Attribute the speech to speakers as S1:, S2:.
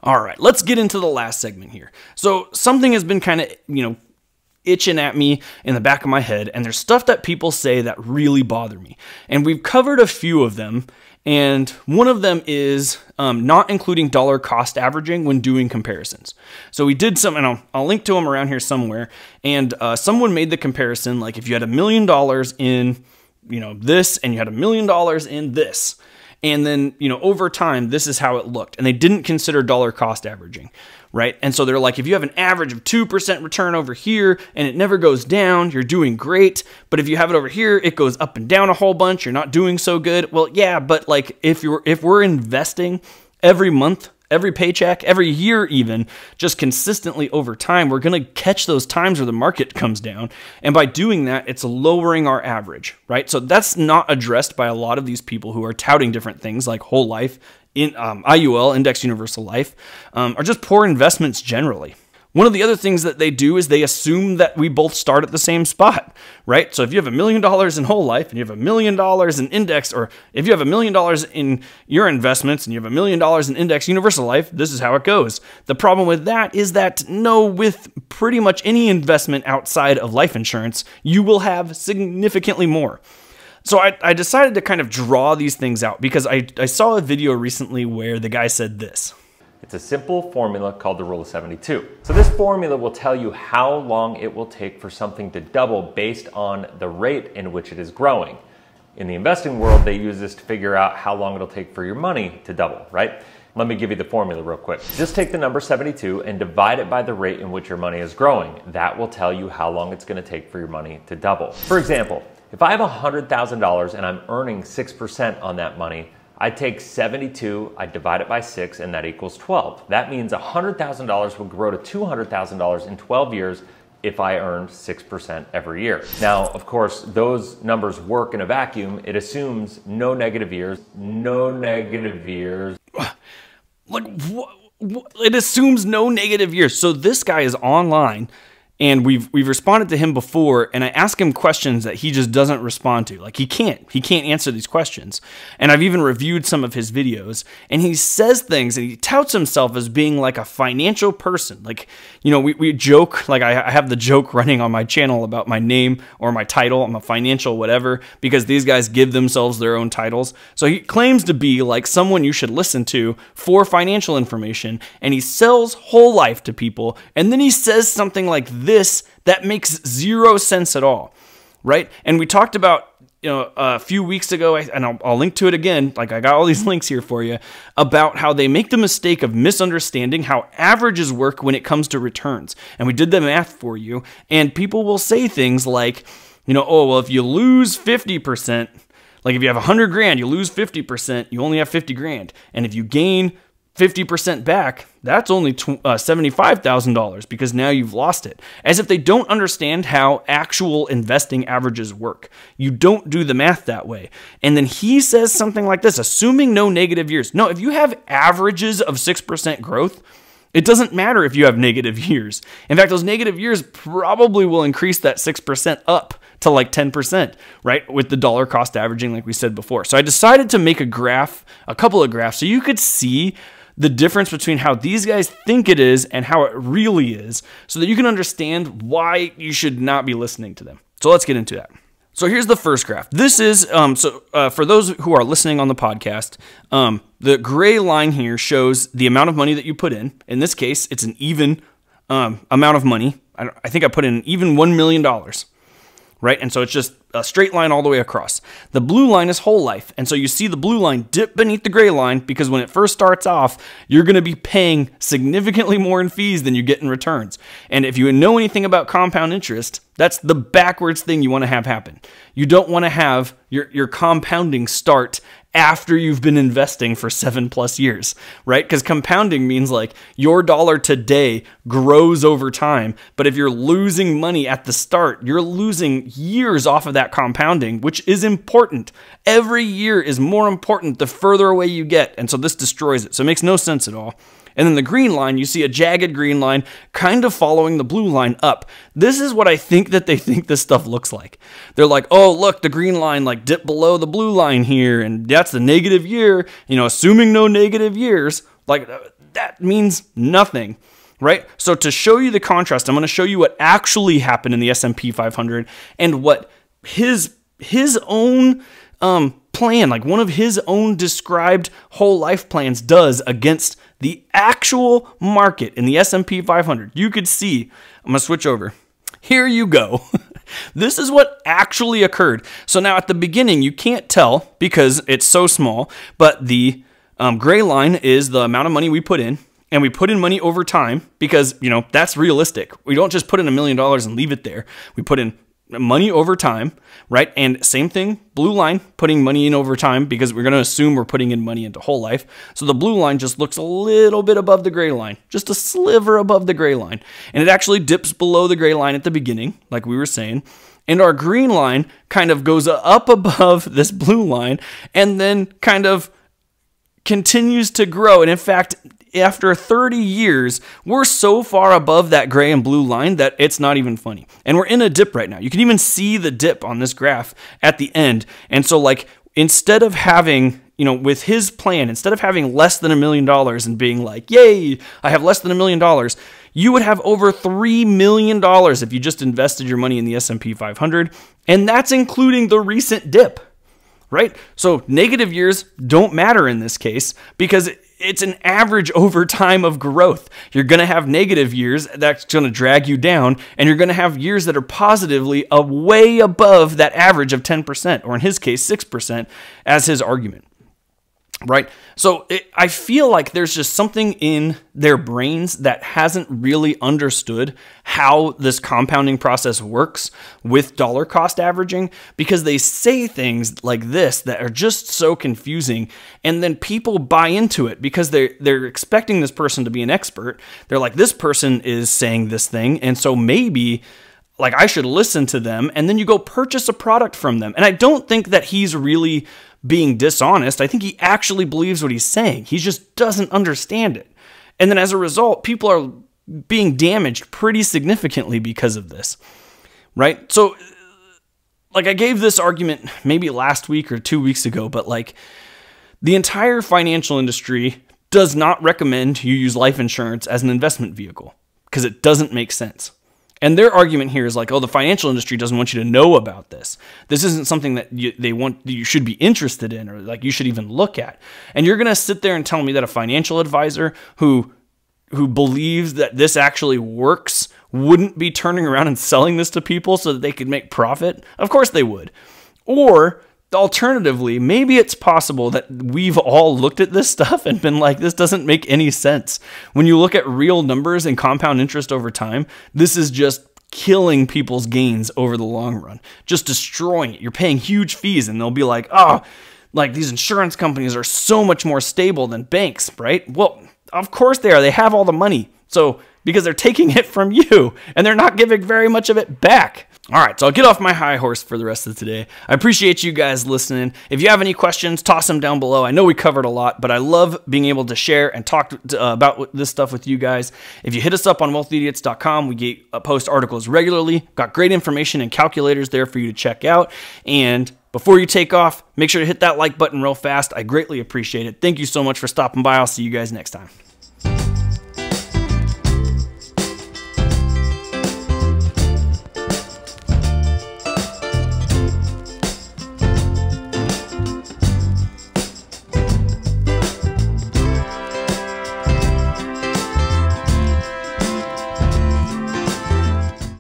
S1: All right, let's get into the last segment here. So something has been kind of, itching at me in the back of my head, and there's stuff that people say that really bother me. And we've covered a few of them, and one of them is not including dollar cost averaging when doing comparisons. So we did some, and I'll link to them around here somewhere, and someone made the comparison, like if you had $1 million in, this, and you had $1 million in this, and then, over time, this is how it looked. And they didn't consider dollar cost averaging, right? And so they're like, if you have an average of 2% return over here and it never goes down, you're doing great. But if you have it over here, it goes up and down a whole bunch, you're not doing so good. Well, yeah, but like if we're investing every month, every paycheck, every year even, just consistently over time, we're going to catch those times where the market comes down. And by doing that, it's lowering our average, right? So that's not addressed by a lot of these people who are touting different things like whole life, in IUL, Index Universal Life, are just poor investments generally. One of the other things that they do is they assume that we both start at the same spot, right? So if you have $1 million in whole life and you have $1 million in index, or if you have $1 million in your investments and you have $1 million in Index Universal Life, this is how it goes. The problem with that is that with pretty much any investment outside of life insurance, you will have significantly more. So I decided to kind of draw these things out because I saw a video recently where the guy said this.
S2: It's a simple formula called the Rule of 72. So this formula will tell you how long it will take for something to double based on the rate in which it is growing. In the investing world, they use this to figure out how long it'll take for your money to double, right? Let me give you the formula real quick. Just take the number 72 and divide it by the rate in which your money is growing. That will tell you how long it's going to take for your money to double. For example, if I have $100,000 and I'm earning 6% on that money, I take 72, I divide it by 6, and that equals 12. That means $100,000 will grow to $200,000 in 12 years if I earned 6% every year. Now, of course, those numbers work in a vacuum. It assumes no negative years.
S1: Like, it assumes no negative years. So this guy is online, and we've responded to him before, and I ask him questions that he just doesn't respond to. Like he can't answer these questions. And I've even reviewed some of his videos, and he says things, and he touts himself as being like a financial person. Like, we joke, like I have the joke running on my channel about my name or my title. I'm a financial whatever, because these guys give themselves their own titles. So he claims to be like someone you should listen to for financial information, and he sells whole life to people, and then he says something like this that makes zero sense at all, right? And we talked about a few weeks ago, and I'll link to it again, like I got all these links here for you, about how they make the mistake of misunderstanding how averages work when it comes to returns. And we did the math for you, and people will say things like, oh, well, if you lose 50%, like if you have 100 grand, you lose 50%, you only have 50 grand. And if you gain 50% back, that's only $75,000 because now you've lost it. As if they don't understand how actual investing averages work. You don't do the math that way. And then he says something like this, assuming no negative years. No, if you have averages of 6% growth, it doesn't matter if you have negative years. In fact, those negative years probably will increase that 6% up to like 10%, right? With the dollar cost averaging, like we said before. So I decided to make a couple of graphs, so you could see the difference between how these guys think it is and how it really is, so that you can understand why you should not be listening to them. So let's get into that. So here's the first graph. This is, for those who are listening on the podcast, the gray line here shows the amount of money that you put in. In this case, it's an even amount of money. I think I put in even $1 million, right? And so it's just a straight line all the way across. The blue line is whole life. And so you see the blue line dip beneath the gray line because when it first starts off, you're going to be paying significantly more in fees than you get in returns. And if you know anything about compound interest, that's the backwards thing you want to have happen. You don't want to have your compounding start after you've been investing for 7+ years, right? Because compounding means like your dollar today grows over time. But if you're losing money at the start, you're losing years off of that compounding, which is important. Every year is more important the further away you get. And so this destroys it. So it makes no sense at all. And then the green line, you see a jagged green line kind of following the blue line up. This is what I think that they think this stuff looks like. They're like, oh, look, the green line like dipped below the blue line here, and that's the negative year, assuming no negative years. Like, that means nothing, right? So to show you the contrast, I'm going to show you what actually happened in the S&P 500 and what his own plan, like one of his own described whole life plans, does against the actual market in the S&P 500. You could see, I'm going to switch over. Here you go. This is what actually occurred. So now at the beginning, you can't tell because it's so small, but the gray line is the amount of money we put in, and we put in money over time because, you know, that's realistic. We don't just put in $1 million and leave it there. We put in money over time, right? And same thing, blue line, putting money in over time because we're going to assume we're putting in money into whole life. So the blue line just looks a little bit above the gray line, just a sliver above the gray line. And it actually dips below the gray line at the beginning, like we were saying. And our green line kind of goes up above this blue line and then kind of continues to grow. And in fact, after 30 years, we're so far above that gray and blue line that it's not even funny. And we're in a dip right now. You can even see the dip on this graph at the end. And so like, instead of having, you know, with his plan, instead of having less than $1 million and being like, yay, I have less than $1 million, you would have over $3 million if you just invested your money in the S&P 500. And that's including the recent dip, right? So negative years don't matter in this case because it's an average over time of growth. You're going to have negative years that's going to drag you down, and you're going to have years that are positively way above that average of 10%, or in his case, 6%, as his argument. Right? So I feel like there's just something in their brains that hasn't really understood how this compounding process works with dollar cost averaging, because they say things like this that are just so confusing, and then people buy into it because they're expecting this person to be an expert. They're like, this person is saying this thing, and so maybe like I should listen to them, and then you go purchase a product from them. And I don't think that he's really being dishonest. I think he actually believes what he's saying. He just doesn't understand it. And then as a result, people are being damaged pretty significantly because of this, right? So like I gave this argument maybe last week or 2 weeks ago, but like the entire financial industry does not recommend you use life insurance as an investment vehicle because it doesn't make sense. And their argument here is like, oh, the financial industry doesn't want you to know about this. This isn't something that you should be interested in, or like you should even look at. And you're going to sit there and tell me that a financial advisor who believes that this actually works wouldn't be turning around and selling this to people so that they could make profit? Of course they would. Or alternatively, maybe it's possible that we've all looked at this stuff and been like, this doesn't make any sense. When you look at real numbers and compound interest over time, this is just killing people's gains over the long run, just destroying it. You're paying huge fees, and they'll be like, oh, like these insurance companies are so much more stable than banks, right? Well, of course they are. They have all the money. So because they're taking it from you and they're not giving very much of it back. All right, so I'll get off my high horse for the rest of today. I appreciate you guys listening. If you have any questions, toss them down below. I know we covered a lot, but I love being able to share and talk about this stuff with you guys. If you hit us up on wealthiidiots.com, we post articles regularly. Got great information and calculators there for you to check out. And before you take off, make sure to hit that like button real fast. I greatly appreciate it. Thank you so much for stopping by. I'll see you guys next time.